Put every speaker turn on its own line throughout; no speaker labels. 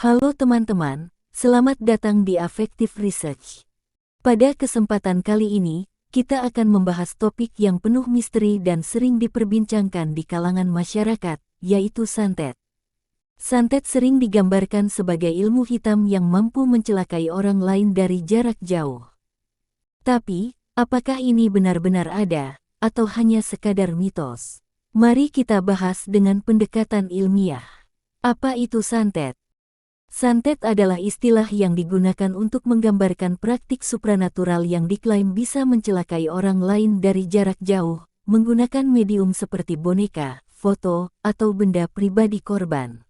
Halo teman-teman, selamat datang di Affective Research. Pada kesempatan kali ini, kita akan membahas topik yang penuh misteri dan sering diperbincangkan di kalangan masyarakat, yaitu santet. Santet sering digambarkan sebagai ilmu hitam yang mampu mencelakai orang lain dari jarak jauh. Tapi, apakah ini benar-benar ada, atau hanya sekadar mitos? Mari kita bahas dengan pendekatan ilmiah. Apa itu santet? Santet adalah istilah yang digunakan untuk menggambarkan praktik supranatural yang diklaim bisa mencelakai orang lain dari jarak jauh, menggunakan medium seperti boneka, foto, atau benda pribadi korban.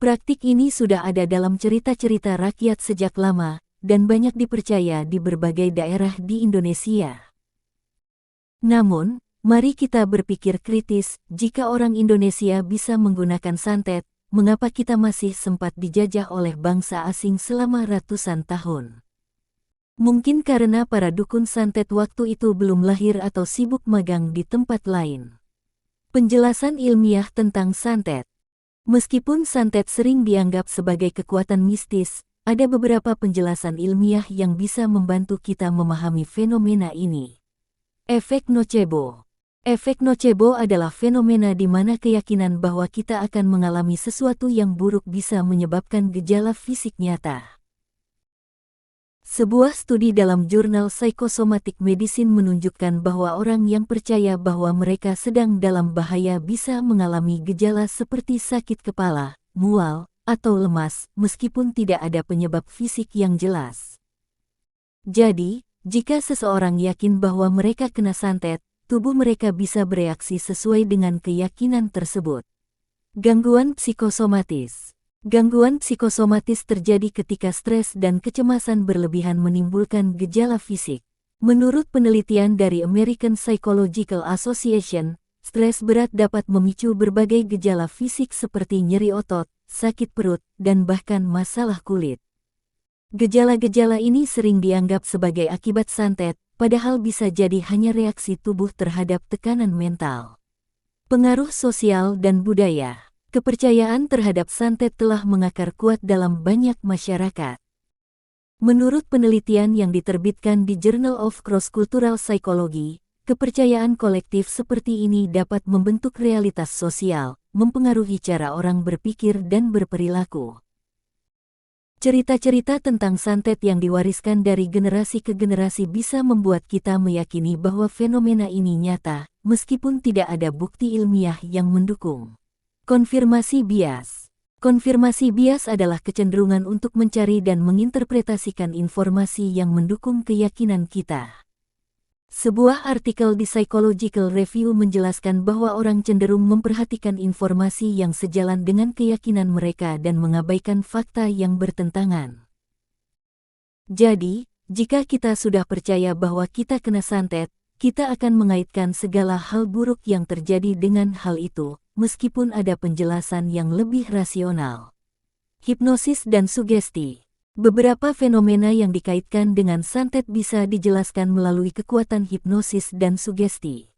Praktik ini sudah ada dalam cerita-cerita rakyat sejak lama, dan banyak dipercaya di berbagai daerah di Indonesia. Namun, mari kita berpikir kritis, jika orang Indonesia bisa menggunakan santet, mengapa kita masih sempat dijajah oleh bangsa asing selama ratusan tahun? Mungkin karena para dukun santet waktu itu belum lahir atau sibuk magang di tempat lain. Penjelasan ilmiah tentang santet. Meskipun santet sering dianggap sebagai kekuatan mistis, ada beberapa penjelasan ilmiah yang bisa membantu kita memahami fenomena ini. Efek nocebo. Efek nocebo adalah fenomena di mana keyakinan bahwa kita akan mengalami sesuatu yang buruk bisa menyebabkan gejala fisik nyata. Sebuah studi dalam jurnal Psychosomatic Medicine menunjukkan bahwa orang yang percaya bahwa mereka sedang dalam bahaya bisa mengalami gejala seperti sakit kepala, mual, atau lemas, meskipun tidak ada penyebab fisik yang jelas. Jadi, jika seseorang yakin bahwa mereka kena santet, tubuh mereka bisa bereaksi sesuai dengan keyakinan tersebut. Gangguan psikosomatis. Gangguan psikosomatis terjadi ketika stres dan kecemasan berlebihan menimbulkan gejala fisik. Menurut penelitian dari American Psychological Association, stres berat dapat memicu berbagai gejala fisik seperti nyeri otot, sakit perut, dan bahkan masalah kulit. Gejala-gejala ini sering dianggap sebagai akibat santet, padahal bisa jadi hanya reaksi tubuh terhadap tekanan mental. Pengaruh sosial dan budaya. Kepercayaan terhadap santet telah mengakar kuat dalam banyak masyarakat. Menurut penelitian yang diterbitkan di Journal of Cross-Cultural Psychology, kepercayaan kolektif seperti ini dapat membentuk realitas sosial, mempengaruhi cara orang berpikir dan berperilaku. Cerita-cerita tentang santet yang diwariskan dari generasi ke generasi bisa membuat kita meyakini bahwa fenomena ini nyata, meskipun tidak ada bukti ilmiah yang mendukung. Konfirmasi bias. Konfirmasi bias adalah kecenderungan untuk mencari dan menginterpretasikan informasi yang mendukung keyakinan kita. Sebuah artikel di Psychological Review menjelaskan bahwa orang cenderung memperhatikan informasi yang sejalan dengan keyakinan mereka dan mengabaikan fakta yang bertentangan. Jadi, jika kita sudah percaya bahwa kita kena santet, kita akan mengaitkan segala hal buruk yang terjadi dengan hal itu, meskipun ada penjelasan yang lebih rasional. Hipnosis dan sugesti. Beberapa fenomena yang dikaitkan dengan santet bisa dijelaskan melalui kekuatan hipnosis dan sugesti.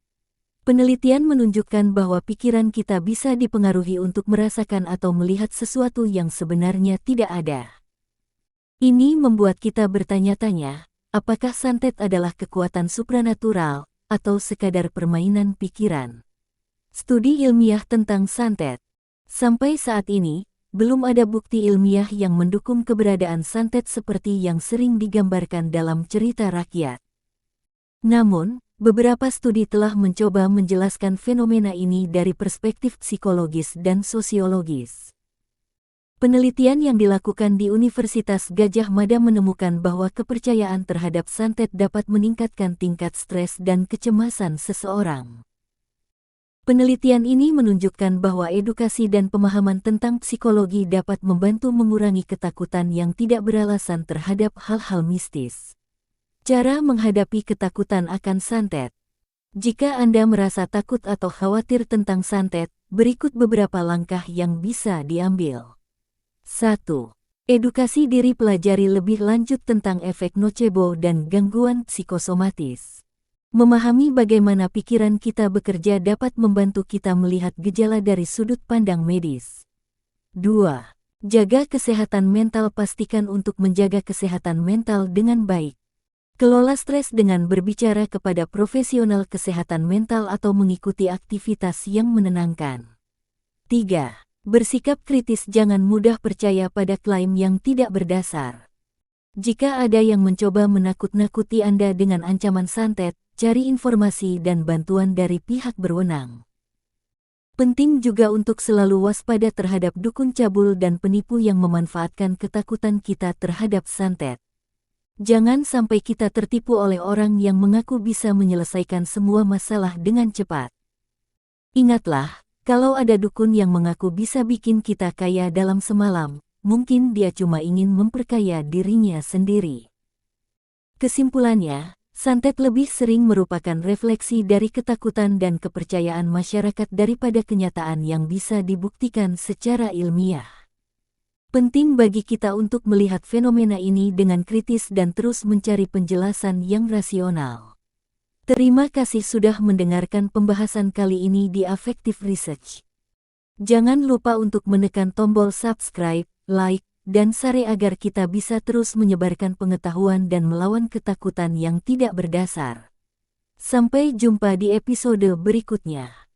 Penelitian menunjukkan bahwa pikiran kita bisa dipengaruhi untuk merasakan atau melihat sesuatu yang sebenarnya tidak ada. Ini membuat kita bertanya-tanya, apakah santet adalah kekuatan supranatural, atau sekadar permainan pikiran? Studi ilmiah tentang santet. Sampai saat ini, belum ada bukti ilmiah yang mendukung keberadaan santet seperti yang sering digambarkan dalam cerita rakyat. Namun, beberapa studi telah mencoba menjelaskan fenomena ini dari perspektif psikologis dan sosiologis. Penelitian yang dilakukan di Universitas Gadjah Mada menemukan bahwa kepercayaan terhadap santet dapat meningkatkan tingkat stres dan kecemasan seseorang. Penelitian ini menunjukkan bahwa edukasi dan pemahaman tentang psikologi dapat membantu mengurangi ketakutan yang tidak beralasan terhadap hal-hal mistis. Cara menghadapi ketakutan akan santet. Jika Anda merasa takut atau khawatir tentang santet, berikut beberapa langkah yang bisa diambil. 1. Edukasi diri, pelajari lebih lanjut tentang efek nocebo dan gangguan psikosomatis. Memahami bagaimana pikiran kita bekerja dapat membantu kita melihat gejala dari sudut pandang medis. 2. Jaga kesehatan mental. Pastikan untuk menjaga kesehatan mental dengan baik. Kelola stres dengan berbicara kepada profesional kesehatan mental atau mengikuti aktivitas yang menenangkan. 3. Bersikap kritis. Jangan mudah percaya pada klaim yang tidak berdasar. Jika ada yang mencoba menakut-nakuti Anda dengan ancaman santet, cari informasi dan bantuan dari pihak berwenang. Penting juga untuk selalu waspada terhadap dukun cabul dan penipu yang memanfaatkan ketakutan kita terhadap santet. Jangan sampai kita tertipu oleh orang yang mengaku bisa menyelesaikan semua masalah dengan cepat. Ingatlah, kalau ada dukun yang mengaku bisa bikin kita kaya dalam semalam, mungkin dia cuma ingin memperkaya dirinya sendiri. Kesimpulannya, santet lebih sering merupakan refleksi dari ketakutan dan kepercayaan masyarakat daripada kenyataan yang bisa dibuktikan secara ilmiah. Penting bagi kita untuk melihat fenomena ini dengan kritis dan terus mencari penjelasan yang rasional. Terima kasih sudah mendengarkan pembahasan kali ini di Affective Research. Jangan lupa untuk menekan tombol subscribe, like, dan share agar kita bisa terus menyebarkan pengetahuan dan melawan ketakutan yang tidak berdasar. Sampai jumpa di episode berikutnya.